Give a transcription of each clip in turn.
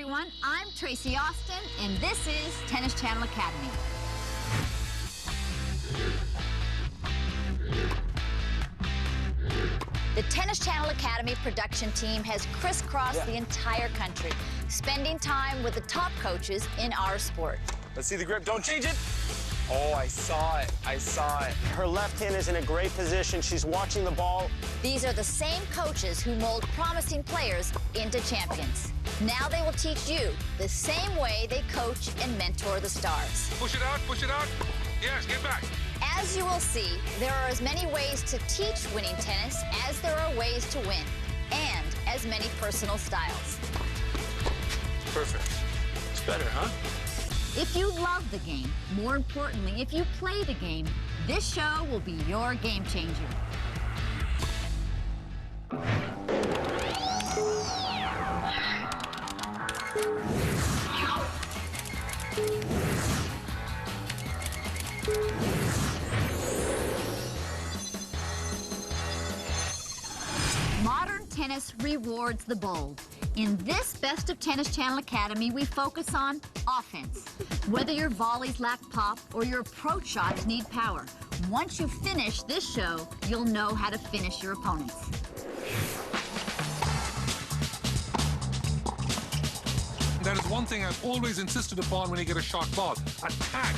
everyone. I'm Tracy Austin, and this is Tennis Channel Academy. The Tennis Channel Academy production team has crisscrossed the entire country, spending time with the top coaches in our sport. Let's see the grip. Don't change it. Oh, I saw it. I saw it. Her left hand is in a great position. She's watching the ball. These are the same coaches who mold promising players into champions. Now they will teach you the same way they coach and mentor the stars. Push it out, push it out. Yes, get back. As you will see, there are as many ways to teach winning tennis as there are ways to win, and as many personal styles. Perfect. It's better, huh? If you love the game, more importantly, if you play the game, this show will be your game changer. Modern tennis rewards the bold. In this Best of Tennis Channel Academy, we focus on offense. Whether your volleys lack pop or your approach shots need power, once you finish this show, you'll know how to finish your opponents. That is one thing I've always insisted upon when you get a shot ball. Attack.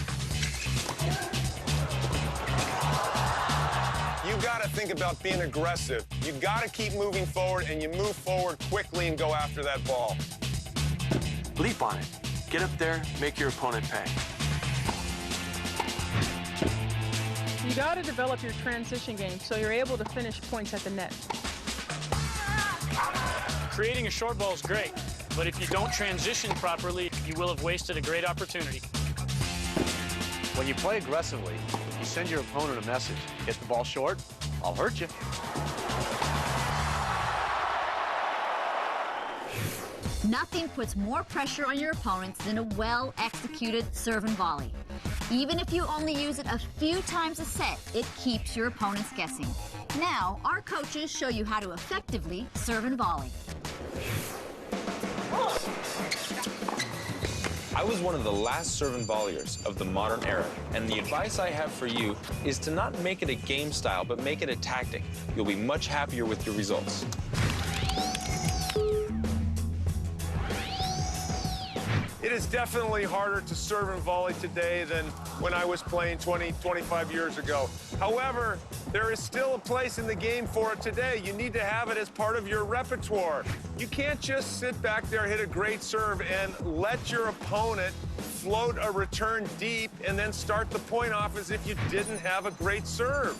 You got to think about being aggressive. You got to keep moving forward, and you move forward quickly and go after that ball. Leap on it. Get up there, make your opponent pay. You got to develop your transition game so you're able to finish points at the net. Creating a short ball is great, but if you don't transition properly, you will have wasted a great opportunity. When you play aggressively, you send your opponent a message. Hit the ball short, I'll hurt you. Nothing puts more pressure on your opponents than a well-executed serve and volley. Even if you only use it a few times a set, it keeps your opponents guessing. Now, our coaches show you how to effectively serve and volley. I was one of the last serve and volleyers of the modern era, and the advice I have for you is to not make it a game style, but make it a tactic. You'll be much happier with your results. It is definitely harder to serve and volley today than when I was playing 20, 25 years ago. However, there is still a place in the game for it today. You need to have it as part of your repertoire. You can't just sit back there, hit a great serve, and let your opponent float a return deep and then start the point off as if you didn't have a great serve.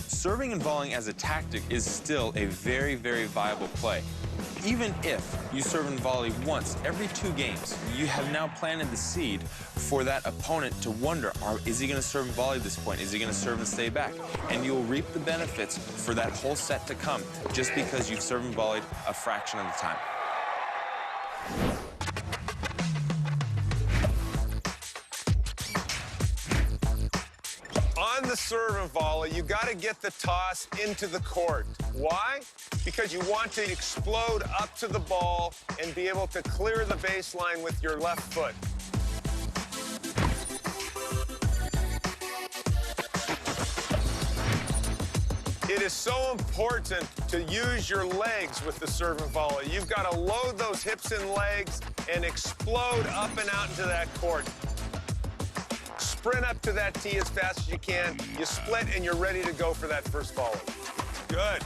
Serving and volleying as a tactic is still a very, very viable play. Even if you serve and volley once every 2 games, you have now planted the seed for that opponent to wonder, is he going to serve and volley this point? Is he going to serve and stay back? And you'll reap the benefits for that whole set to come just because you've served and volleyed a fraction of the time. On the serve and volley, you got to get the toss into the court. Why? Because you want to explode up to the ball and be able to clear the baseline with your left foot. It is so important to use your legs with the serve and volley. You've got to load those hips and legs and explode up and out into that court. Sprint up to that tee as fast as you can. You split, and you're ready to go for that first volley. Good.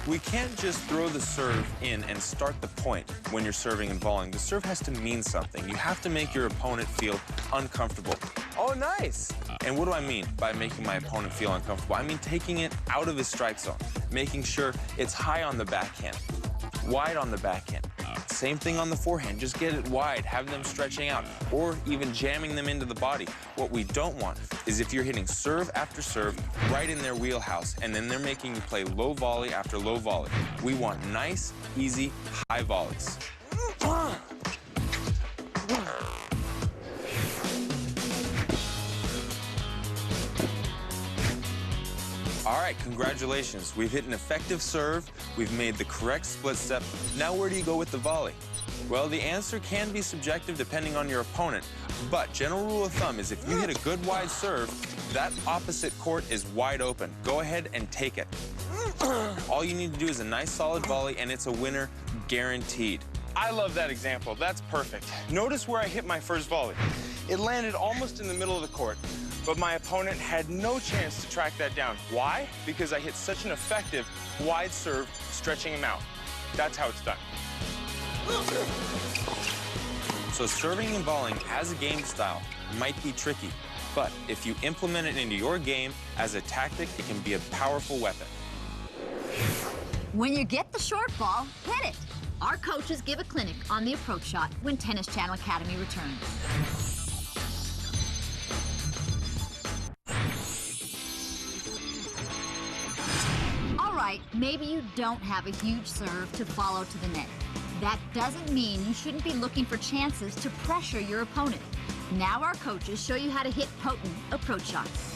We can't just throw the serve in and start the point when you're serving and volleying. The serve has to mean something. You have to make your opponent feel uncomfortable. Oh, nice. And what do I mean by making my opponent feel uncomfortable? I mean taking it out of his strike zone, making sure it's high on the backhand, wide on the backhand. Same thing on the forehand. Just get it wide, have them stretching out, or even jamming them into the body. What we don't want is if you're hitting serve after serve right in their wheelhouse, and then they're making you play low volley after low volley. We want nice, easy, high volleys. All right. right, congratulations. We've hit an effective serve. We've made the correct split step. Now where do you go with the volley? Well, the answer can be subjective depending on your opponent, but general rule of thumb is if you hit a good wide serve, that opposite court is wide open. Go ahead and take it. All you need to do is a nice solid volley, and it's a winner guaranteed. I love that example. That's perfect. Notice where I hit my first volley. It landed almost in the middle of the court, but my opponent had no chance to track that down. Why? Because I hit such an effective wide serve, stretching him out. That's how it's done. So serving and volleying as a game style might be tricky, but if you implement it into your game as a tactic, it can be a powerful weapon. When you get the short ball, hit it. Our coaches give a clinic on the approach shot when Tennis Channel Academy returns. All right, maybe you don't have a huge serve to follow to the net. That doesn't mean you shouldn't be looking for chances to pressure your opponent. Now our coaches show you how to hit potent approach shots.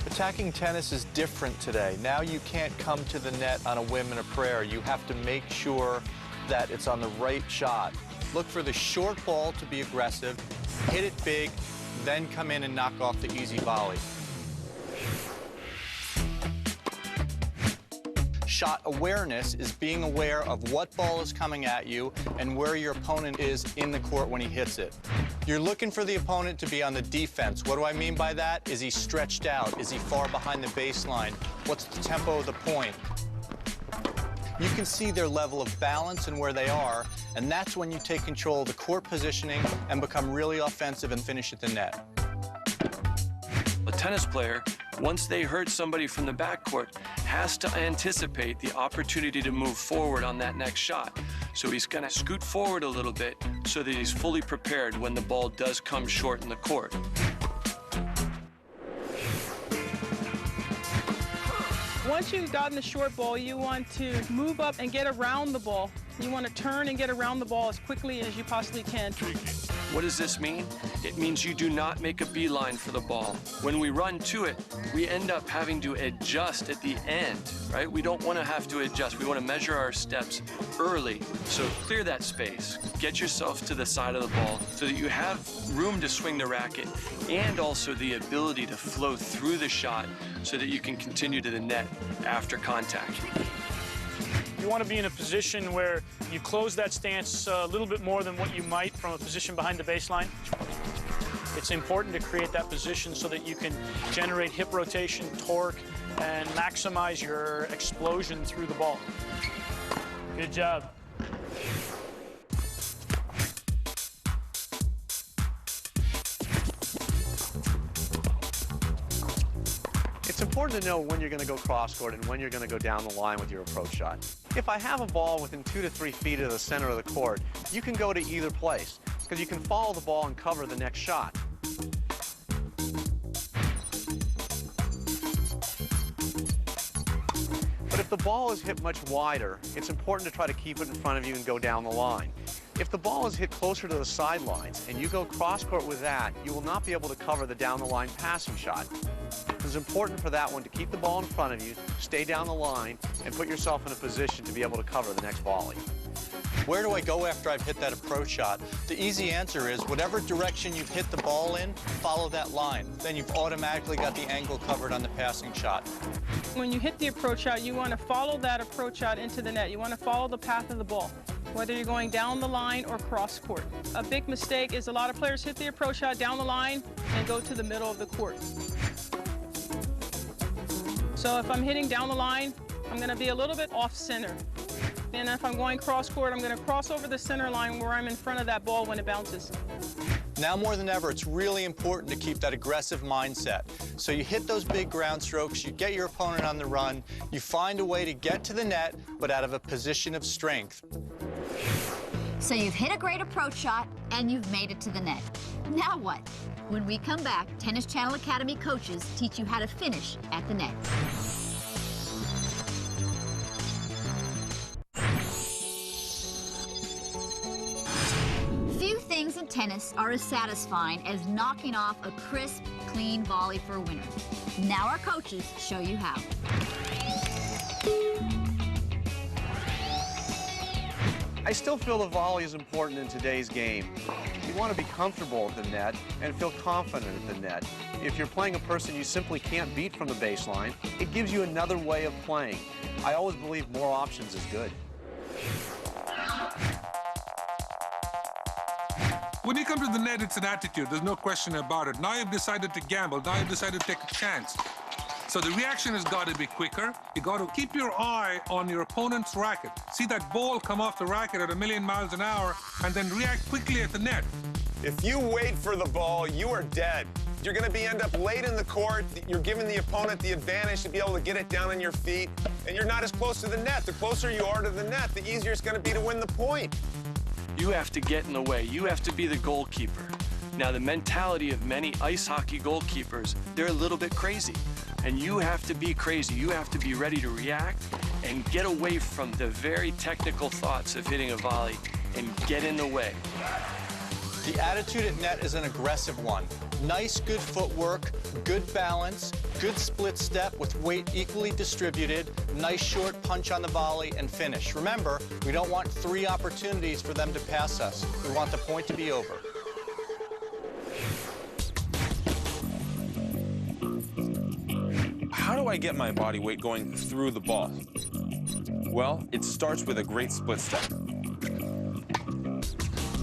Attacking tennis is different today. Now you can't come to the net on a whim and a prayer. You have to make sure that it's on the right shot. Look for the short ball to be aggressive, hit it big, then come in and knock off the easy volley. Shot awareness is being aware of what ball is coming at you and where your opponent is in the court when he hits it. You're looking for the opponent to be on the defense. What do I mean by that? Is he stretched out? Is he far behind the baseline? What's the tempo of the point? You can see their level of balance and where they are, and that's when you take control of the court positioning and become really offensive and finish at the net. A tennis player, once they hurt somebody from the backcourt, has to anticipate the opportunity to move forward on that next shot. So he's going to scoot forward a little bit so that he's fully prepared when the ball does come short in the court. Once you've gotten the short ball, you want to move up and get around the ball. You want to turn and get around the ball as quickly as you possibly can. What does this mean? It means you do not make a beeline for the ball. When we run to it, we end up having to adjust at the end, right? We don't want to have to adjust. We want to measure our steps early. So clear that space. Get yourself to the side of the ball so that you have room to swing the racket and also the ability to flow through the shot so that you can continue to the net after contact. You want to be in a position where you close that stance a little bit more than what you might from a position behind the baseline. It's important to create that position so that you can generate hip rotation, torque, and maximize your explosion through the ball. Good job. It's important to know when you're going to go cross-court and when you're going to go down the line with your approach shot. If I have a ball within 2 to 3 feet of the center of the court, you can go to either place because you can follow the ball and cover the next shot. But if the ball is hit much wider, it's important to try to keep it in front of you and go down the line. If the ball is hit closer to the sidelines and you go cross-court with that, you will not be able to cover the down-the-line passing shot. It's important for that one to keep the ball in front of you, stay down the line, and put yourself in a position to be able to cover the next volley. Where do I go after I've hit that approach shot? The easy answer is whatever direction you've hit the ball in, follow that line. Then you've automatically got the angle covered on the passing shot. When you hit the approach shot, you want to follow that approach shot into the net. You want to follow the path of the ball, whether you're going down the line or cross court. A big mistake is a lot of players hit the approach shot down the line and go to the middle of the court. So if I'm hitting down the line, I'm going to be a little bit off center. And if I'm going cross court, I'm going to cross over the center line where I'm in front of that ball when it bounces. Now more than ever, it's really important to keep that aggressive mindset. So you hit those big ground strokes, you get your opponent on the run, you find a way to get to the net, but out of a position of strength. So you've hit a great approach shot and you've made it to the net. Now what? When we come back, Tennis Channel Academy coaches teach you how to finish at the net. Few things in tennis are as satisfying as knocking off a crisp, clean volley for a winner. Now our coaches show you how. I still feel the volley is important in today's game. You want to be comfortable at the net and feel confident at the net. If you're playing a person you simply can't beat from the baseline, it gives you another way of playing. I always believe more options is good. When you come to the net, it's an attitude. There's no question about it. Now you've decided to gamble. Now you've decided to take a chance. So the reaction has got to be quicker. You got to keep your eye on your opponent's racket. See that ball come off the racket at 1,000,000 miles an hour and then react quickly at the net. If you wait for the ball, you are dead. You're going to end up late in the court. You're giving the opponent the advantage to be able to get it down on your feet, and you're not as close to the net. The closer you are to the net, the easier it's going to be to win the point. You have to get in the way. You have to be the goalkeeper. Now, the mentality of many ice hockey goalkeepers, they're a little bit crazy. And you have to be crazy. You have to be ready to react and get away from the very technical thoughts of hitting a volley and get in the way. The attitude at net is an aggressive one. Nice, good footwork, good balance, good split step with weight equally distributed, nice short punch on the volley, and finish. Remember, we don't want 3 opportunities for them to pass us. We want the point to be over. How do I get my body weight going through the ball? Well, it starts with a great split step.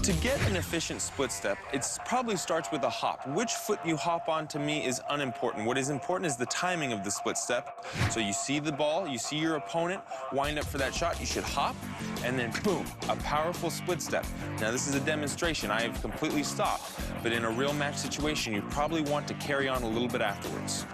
To get an efficient split step, it probably starts with a hop. Which foot you hop on, to me, is unimportant. What is important is the timing of the split step. So you see the ball, you see your opponent, wind up for that shot, you should hop, and then boom, a powerful split step. Now, this is a demonstration. I have completely stopped, but in a real match situation, you probably want to carry on a little bit afterwards.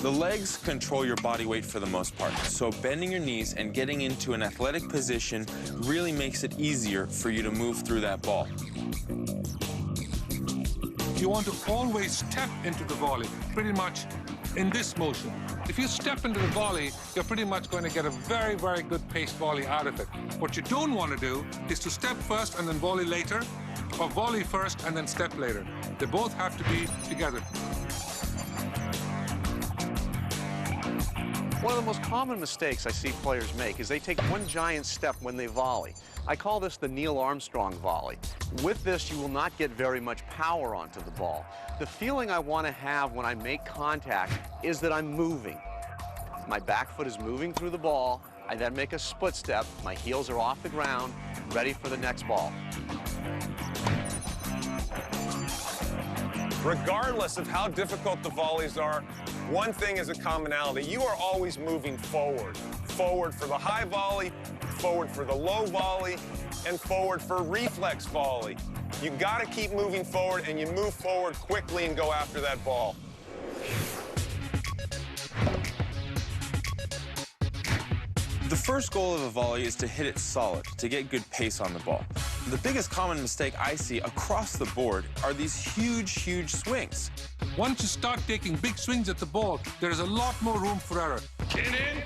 The legs control your body weight for the most part, so bending your knees and getting into an athletic position really makes it easier for you to move through that ball. You want to always step into the volley, pretty much in this motion. If you step into the volley, you're pretty much going to get a very, very good paced volley out of it. What you don't want to do is to step first and then volley later, or volley first and then step later. They both have to be together. One of the most common mistakes I see players make is they take one giant step when they volley. I call this the Neil Armstrong volley. With this, you will not get very much power onto the ball. The feeling I want to have when I make contact is that I'm moving. My back foot is moving through the ball. I then make a split step. My heels are off the ground, ready for the next ball. Regardless of how difficult the volleys are, one thing is a commonality. You are always moving forward. Forward for the high volley, forward for the low volley, and forward for reflex volley. You got to keep moving forward, and you move forward quickly and go after that ball. The first goal of a volley is to hit it solid, to get good pace on the ball. The biggest common mistake I see across the board are these huge, huge swings. Once you start taking big swings at the ball, there's a lot more room for error. In.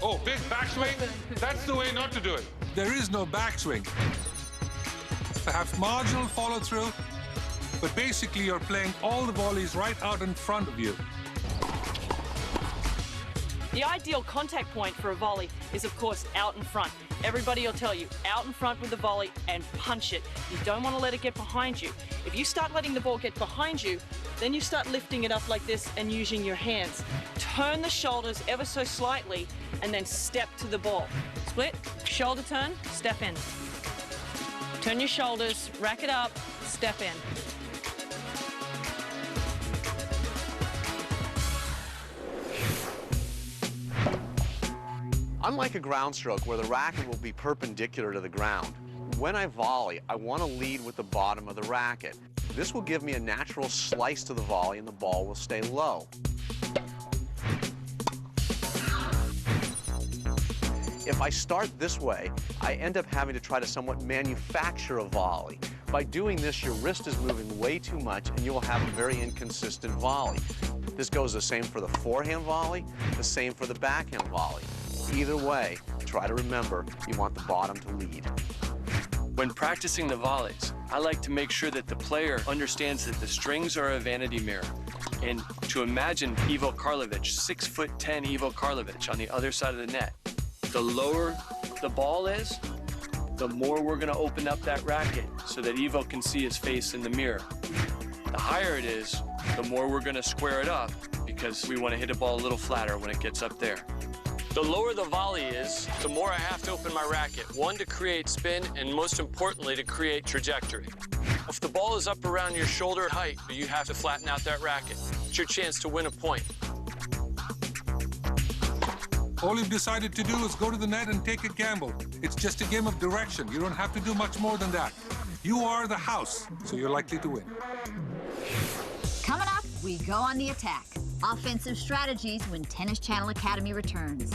Oh, big backswing? That's the way not to do it. There is no backswing. Perhaps marginal follow-through, but basically you're playing all the volleys right out in front of you. The ideal contact point for a volley is, of course, out in front. Everybody will tell you, out in front with the volley and punch it. You don't want to let it get behind you. If you start letting the ball get behind you, then you start lifting it up like this and using your hands. Turn the shoulders ever so slightly and then step to the ball. Split, shoulder turn, step in. Turn your shoulders, rack it up, step in. Unlike a ground stroke where the racket will be perpendicular to the ground, when I volley, I want to lead with the bottom of the racket. This will give me a natural slice to the volley and the ball will stay low. If I start this way, I end up having to try to somewhat manufacture a volley. By doing this, your wrist is moving way too much and you will have a very inconsistent volley. This goes the same for the forehand volley, the same for the backhand volley. Either way, try to remember you want the bottom to lead. When practicing the volleys, I like to make sure that the player understands that the strings are a vanity mirror. And to imagine Ivo Karlovic, 6'10" Ivo Karlovic on the other side of the net. The lower the ball is, the more we're gonna open up that racket so that Ivo can see his face in the mirror. The higher it is, the more we're gonna square it up because we wanna hit a ball a little flatter when it gets up there. The lower the volley is, the more I have to open my racket. One, to create spin, and most importantly, to create trajectory. If the ball is up around your shoulder height, you have to flatten out that racket. It's your chance to win a point. All you've decided to do is go to the net and take a gamble. It's just a game of direction. You don't have to do much more than that. You are the house, so you're likely to win. Coming up, we go on the attack. Offensive strategies when Tennis Channel Academy returns.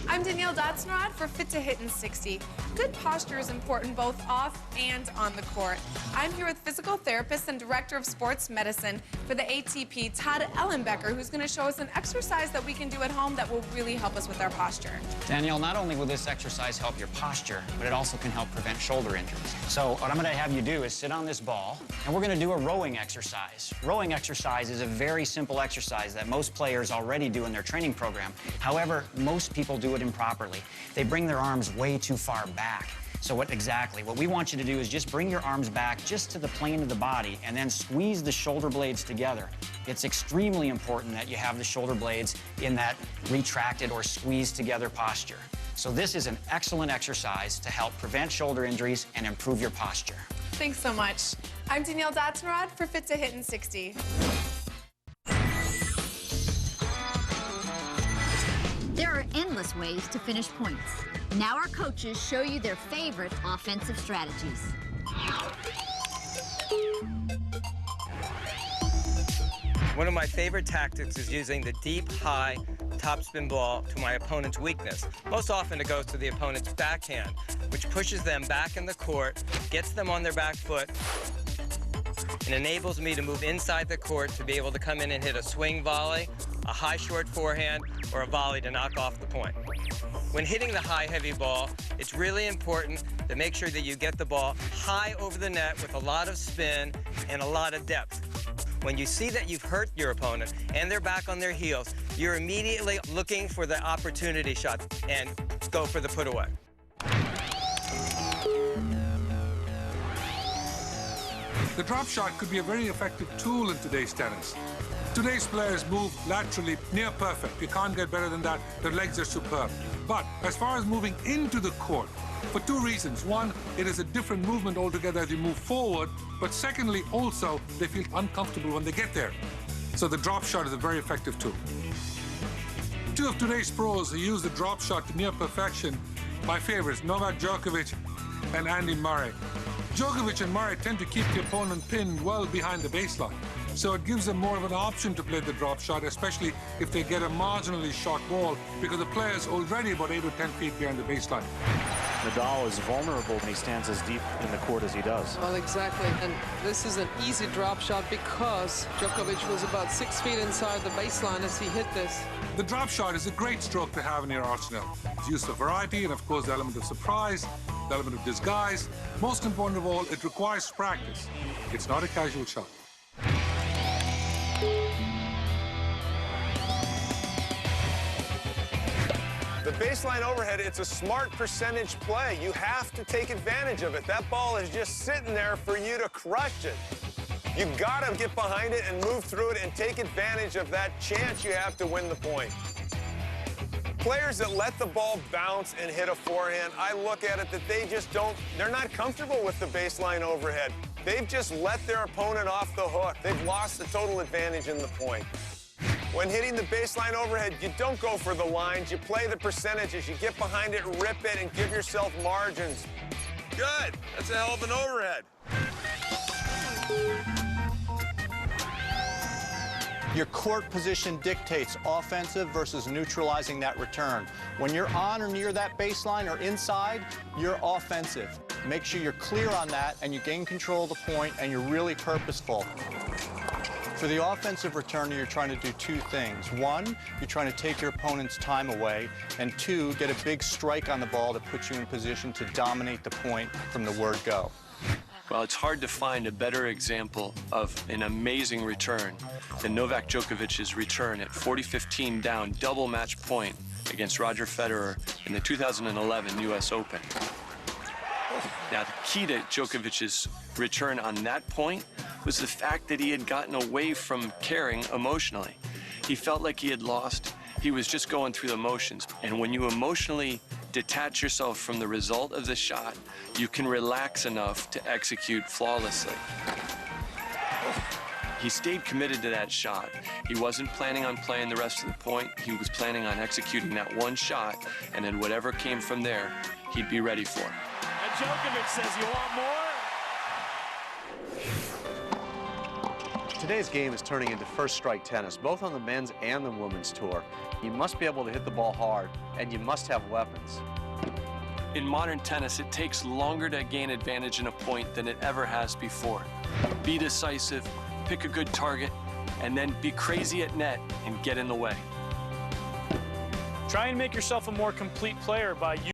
I'm Danielle Dotzenrod for Fit to Hit in 60. Good posture is important both off and on the court. I'm here with physical therapist and director of sports medicine for the ATP, Todd Ellenbecker, who's going to show us an exercise that we can do at home that will really help us with our posture. Danielle, not only will this exercise help your posture, but it also can help prevent shoulder injuries. So what I'm going to have you do is sit on this ball, and we're going to do a rowing exercise. Rowing exercise is a very simple exercise that most players already do in their training program. However, most people do it improperly. They bring their arms way too far back. So what we want you to do is just bring your arms back just to the plane of the body and then squeeze the shoulder blades together. It's extremely important that you have the shoulder blades in that retracted or squeezed together posture. So this is an excellent exercise to help prevent shoulder injuries and improve your posture. Thanks so much. I'm Danielle Dotzenrod for Fit to Hit in 60. There are endless ways to finish points. Now our coaches show you their favorite offensive strategies. One of my favorite tactics is using the deep, high, topspin ball to my opponent's weakness. Most often it goes to the opponent's backhand, which pushes them back in the court, gets them on their back foot, and enables me to move inside the court to be able to come in and hit a swing volley, a high short forehand, or a volley to knock off the point. When hitting the high heavy ball, it's really important to make sure that you get the ball high over the net with a lot of spin and a lot of depth. When you see that you've hurt your opponent and they're back on their heels, you're immediately looking for the opportunity shot and go for the put away. The drop shot could be a very effective tool in today's tennis. Today's players move laterally near perfect. You can't get better than that. Their legs are superb. But as far as moving into the court, for two reasons. One, it is a different movement altogether as you move forward. But secondly, also, they feel uncomfortable when they get there. So the drop shot is a very effective tool. Two of today's pros who use the drop shot to near perfection, my favorites, Novak Djokovic and Andy Murray. Djokovic and Murray tend to keep the opponent pinned well behind the baseline. So it gives them more of an option to play the drop shot, especially if they get a marginally short ball, because the player's already about 8 or 10 feet behind the baseline. Nadal is vulnerable when he stands as deep in the court as he does. Well, exactly. And this is an easy drop shot because Djokovic was about 6 feet inside the baseline as he hit this. The drop shot is a great stroke to have in your arsenal. It's used for variety and, of course, the element of surprise, the element of disguise. Most important of all, it requires practice. It's not a casual shot. The baseline overhead, it's a smart percentage play. You have to take advantage of it. That ball is just sitting there for you to crush it. You gotta get behind it and move through it and take advantage of that chance you have to win the point. Players that let the ball bounce and hit a forehand, I look at it that they just don't, they're not comfortable with the baseline overhead. They've just let their opponent off the hook. They've lost the total advantage in the point. When hitting the baseline overhead, you don't go for the lines. You play the percentages. You get behind it, rip it, and give yourself margins. Good. That's a hell of an overhead. Your court position dictates offensive versus neutralizing that return. When you're on or near that baseline or inside, you're offensive. Make sure you're clear on that and you gain control of the point and you're really purposeful. For the offensive returner, you're trying to do two things. One, you're trying to take your opponent's time away, and two, get a big strike on the ball to put you in position to dominate the point from the word go. Well, it's hard to find a better example of an amazing return than Novak Djokovic's return at 40-15 down, double match point against Roger Federer in the 2011 U.S. Open. Now, the key to Djokovic's return on that point was the fact that he had gotten away from caring emotionally. He felt like he had lost. He was just going through the motions. And when you emotionally detach yourself from the result of the shot, you can relax enough to execute flawlessly. He stayed committed to that shot. He wasn't planning on playing the rest of the point. He was planning on executing that one shot, and then whatever came from there, he'd be ready for. And Djokovic says, you want more? Today's game is turning into first strike tennis, both on the men's and the women's tour. You must be able to hit the ball hard, and you must have weapons. In modern tennis, it takes longer to gain advantage in a point than it ever has before. Be decisive, pick a good target, and then be crazy at net and get in the way. Try and make yourself a more complete player by